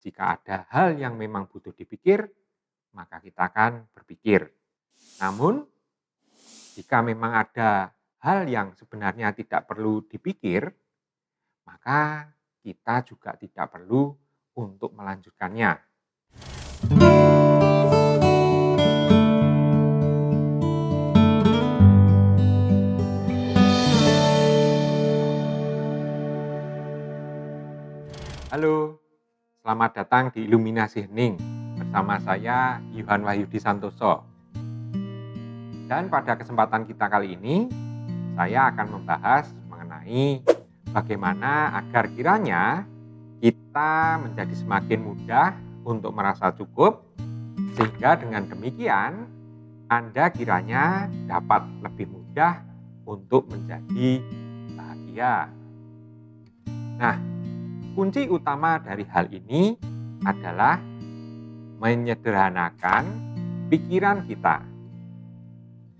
Jika ada hal yang memang butuh dipikir, maka kita akan berpikir. Namun, jika memang ada hal yang sebenarnya tidak perlu dipikir, maka kita juga tidak perlu untuk melanjutkannya. Halo, selamat datang di Iluminasi Hening bersama saya Yohan Wahyudi Santoso. Dan pada kesempatan kita kali ini, saya akan membahas mengenai bagaimana agar kiranya kita menjadi semakin mudah untuk merasa cukup, sehingga dengan demikian Anda kiranya dapat lebih mudah untuk menjadi bahagia. Nah, kunci utama dari hal ini adalah menyederhanakan pikiran kita.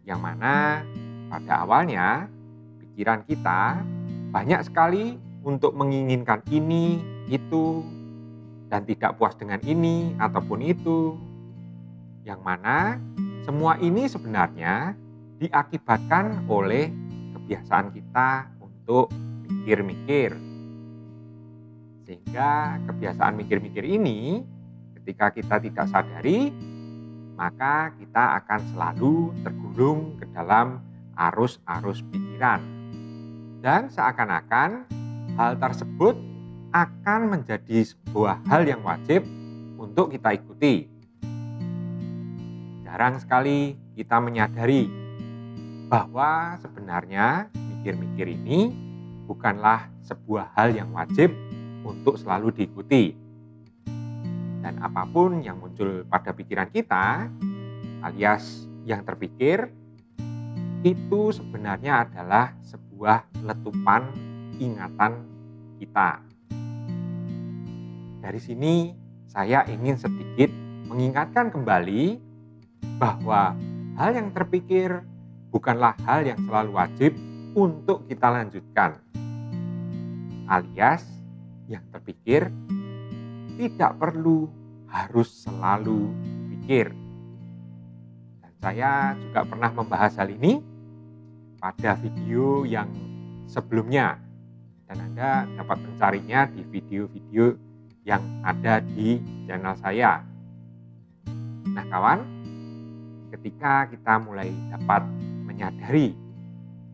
Yang mana pada awalnya pikiran kita banyak sekali untuk menginginkan ini, itu, dan tidak puas dengan ini ataupun itu. Yang mana semua ini sebenarnya diakibatkan oleh kebiasaan kita untuk mikir-mikir. Sehingga kebiasaan mikir-mikir ini ketika kita tidak sadari, maka kita akan selalu tergulung ke dalam arus-arus pikiran. Dan seakan-akan hal tersebut akan menjadi sebuah hal yang wajib untuk kita ikuti. Jarang sekali kita menyadari bahwa sebenarnya mikir-mikir ini bukanlah sebuah hal yang wajib untuk selalu diikuti. Dan apapun yang muncul pada pikiran kita, alias yang terpikir, itu sebenarnya adalah sebuah letupan ingatan kita. Dari sini saya ingin sedikit mengingatkan kembali bahwa hal yang terpikir bukanlah hal yang selalu wajib untuk kita lanjutkan. Alias yang terpikir tidak perlu harus selalu dipikir. Dan saya juga pernah membahas hal ini pada video yang sebelumnya. Dan Anda dapat mencarinya di video-video yang ada di channel saya. Nah kawan, ketika kita mulai dapat menyadari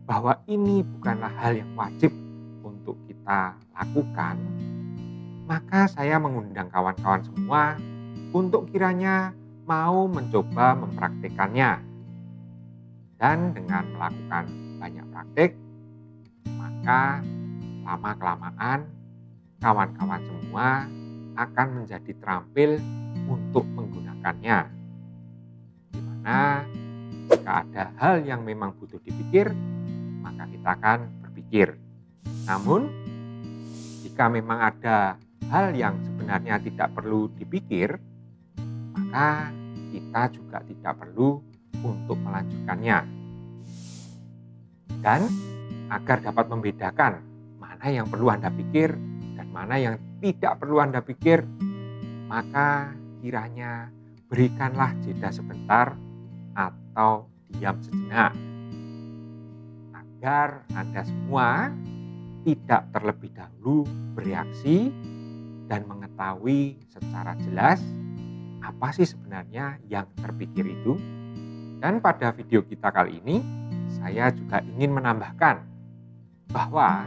bahwa ini bukanlah hal yang wajib untuk kita lakukan, maka saya mengundang kawan-kawan semua untuk kiranya mau mencoba mempraktikkannya. Dan dengan melakukan banyak praktik, maka lama-kelamaan kawan-kawan semua akan menjadi terampil untuk menggunakannya. Di mana jika ada hal yang memang butuh dipikir, maka kita akan berpikir. Namun, jika memang ada hal yang sebenarnya tidak perlu dipikir, maka kita juga tidak perlu untuk melanjutkannya. Dan agar dapat membedakan mana yang perlu Anda pikir dan mana yang tidak perlu Anda pikir, maka kiranya berikanlah jeda sebentar atau diam sejenak. Agar Anda semua tidak terlebih dahulu bereaksi dan mengetahui secara jelas apa sih sebenarnya yang terpikir itu. Dan pada video kita kali ini, saya juga ingin menambahkan bahwa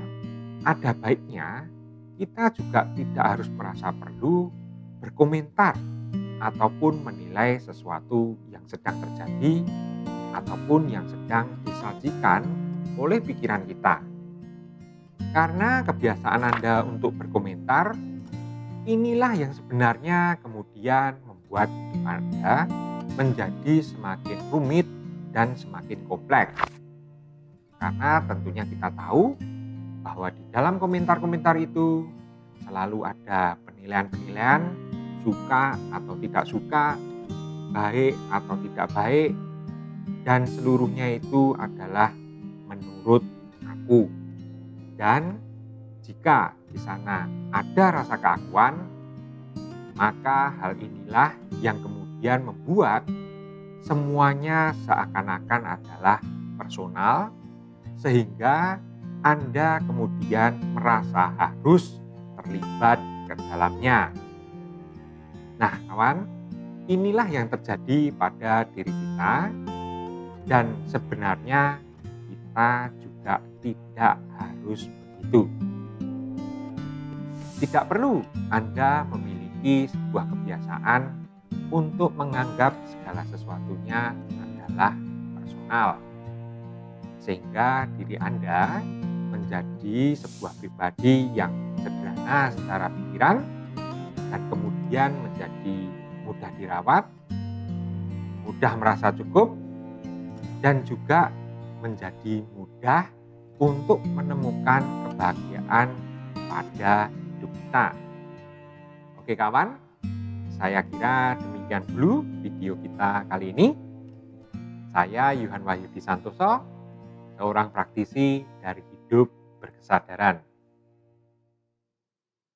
ada baiknya kita juga tidak harus merasa perlu berkomentar ataupun menilai sesuatu yang sedang terjadi ataupun yang sedang disajikan oleh pikiran kita. Karena kebiasaan Anda untuk berkomentar, inilah yang sebenarnya kemudian membuat hidup Anda menjadi semakin rumit dan semakin kompleks. Karena tentunya kita tahu bahwa di dalam komentar-komentar itu selalu ada penilaian-penilaian suka atau tidak suka, baik atau tidak baik, dan seluruhnya itu adalah menurut aku. Dan jika di sana ada rasa keakuan, Maka hal inilah yang kemudian membuat semuanya seakan-akan adalah personal, sehingga Anda kemudian merasa harus terlibat ke dalamnya. Nah kawan, inilah yang terjadi pada diri kita, dan sebenarnya kita juga tidak harus begitu. Tidak perlu Anda memiliki sebuah kebiasaan untuk menganggap segala sesuatunya adalah personal, sehingga diri Anda menjadi sebuah pribadi yang sederhana secara pikiran dan kemudian menjadi mudah dirawat, mudah merasa cukup, dan juga menjadi mudah untuk menemukan kebahagiaan pada hidup kita. Oke kawan, saya kira demikian dulu video kita kali ini. Saya Yuhan Wahyudi Santoso, seorang praktisi dari hidup berkesadaran.